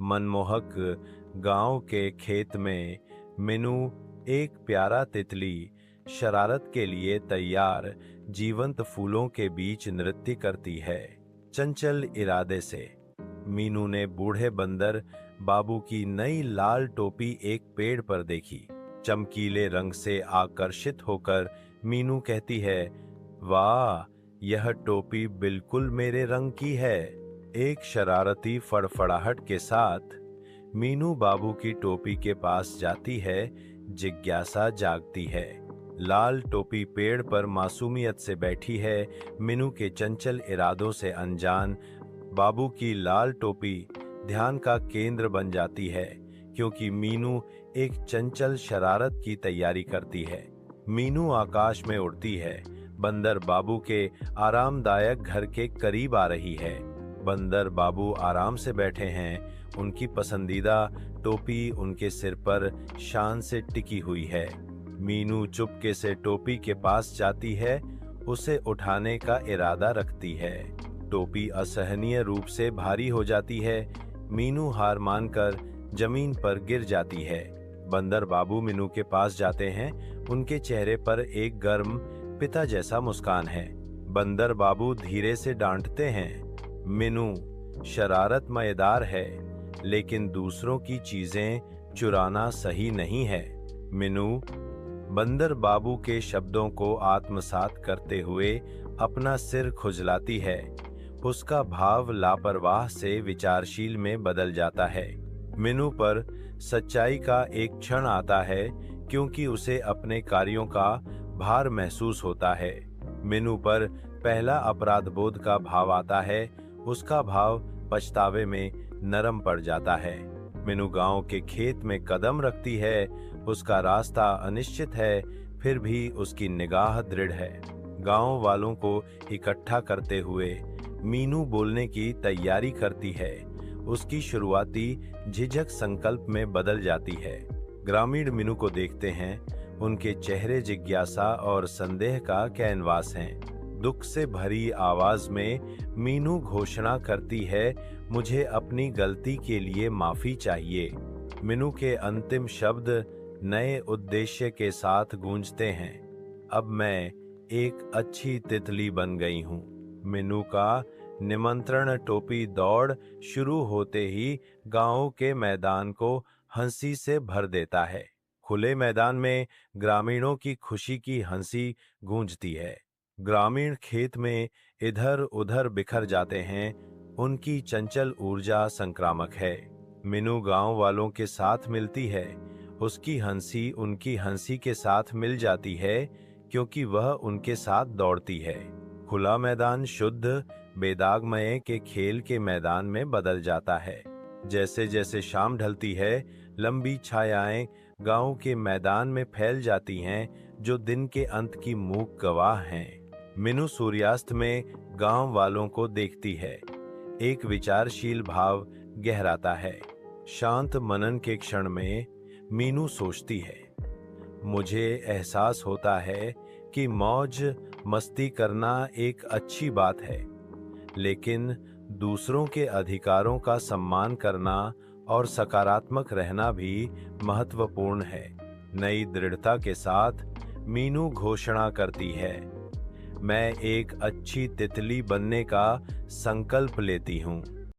मनमोहक गांव के खेत में मीनू एक प्यारा तितली शरारत के लिए तैयार जीवंत फूलों के बीच नृत्य करती है। चंचल इरादे से मीनू ने बूढ़े बंदर बाबू की नई लाल टोपी एक पेड़ पर देखी। चमकीले रंग से आकर्षित होकर मीनू कहती है, वाह, यह टोपी बिल्कुल मेरे रंग की है। एक शरारती फड़फड़ाहट के साथ मीनू बाबू की टोपी के पास जाती है। जिज्ञासा जागती है। लाल टोपी पेड़ पर मासूमियत से बैठी है। मीनू के चंचल इरादों से अनजान बाबू की लाल टोपी ध्यान का केंद्र बन जाती है, क्योंकि मीनू एक चंचल शरारत की तैयारी करती है। मीनू आकाश में उड़ती है। बंदर बाबू के आरामदायक घर के करीब आ रही है। बंदर बाबू आराम से बैठे हैं। उनकी पसंदीदा टोपी उनके सिर पर शान से टिकी हुई है। मीनू चुपके से टोपी के पास जाती है, उसे उठाने का इरादा रखती है। टोपी असहनीय रूप से भारी हो जाती है। मीनू हार मानकर जमीन पर गिर जाती है। बंदर बाबू मीनू के पास जाते हैं। उनके चेहरे पर एक गर्म पिता जैसा मुस्कान है। बंदर बाबू धीरे से डांटते हैं, मीनू शरारत मजेदार है, लेकिन दूसरों की चीजें चुराना सही नहीं है। मीनू बंदर बाबू के शब्दों को आत्मसात करते हुए अपना सिर खुजलाती है। उसका भाव लापरवाह से विचारशील में बदल जाता है। मीनू पर सच्चाई का एक क्षण आता है, क्योंकि उसे अपने कार्यों का भार महसूस होता है। मीनू पर पहला अपराध बोध का भाव आता है। उसका भाव पछतावे में नरम पड़ जाता है। मीनू गांव के खेत में कदम रखती है। उसका रास्ता अनिश्चित है, फिर भी उसकी निगाह दृढ़ है। गांव वालों को इकट्ठा करते हुए मीनू बोलने की तैयारी करती है। उसकी शुरुआती झिझक संकल्प में बदल जाती है। ग्रामीण मीनू को देखते हैं। उनके चेहरे जिज्ञासा और संदेह का कैनवास हैं। दुख से भरी आवाज में मीनू घोषणा करती है, मुझे अपनी गलती के लिए माफी चाहिए। मीनू के अंतिम शब्द नए उद्देश्य के साथ गूंजते हैं, अब मैं एक अच्छी तितली बन गई हूँ। मीनू का निमंत्रण टोपी दौड़ शुरू होते ही गांव के मैदान को हंसी से भर देता है। खुले मैदान में ग्रामीणों की खुशी की हंसी गूंजती है। ग्रामीण खेत में इधर उधर बिखर जाते हैं। उनकी चंचल ऊर्जा संक्रामक है। मीनू गांव वालों के साथ मिलती है। उसकी हंसी उनकी हंसी के साथ मिल जाती है, क्योंकि वह उनके साथ दौड़ती है। खुला मैदान शुद्ध बेदागमय के खेल के मैदान में बदल जाता है। जैसे जैसे शाम ढलती है, लंबी छायाएं गांव के मैदान में फैल जाती हैं, जो दिन के अंत की मूक गवाह हैं। मीनू सूर्यास्त में गांव वालों को देखती है। एक विचारशील भाव गहराता है। शांत मनन के क्षण में मीनू सोचती है, मुझे एहसास होता है कि मौज मस्ती करना एक अच्छी बात है, लेकिन दूसरों के अधिकारों का सम्मान करना और सकारात्मक रहना भी महत्वपूर्ण है। नई दृढ़ता के साथ मीनू घोषणा करती है, मैं एक अच्छी तितली बनने का संकल्प लेती हूँ।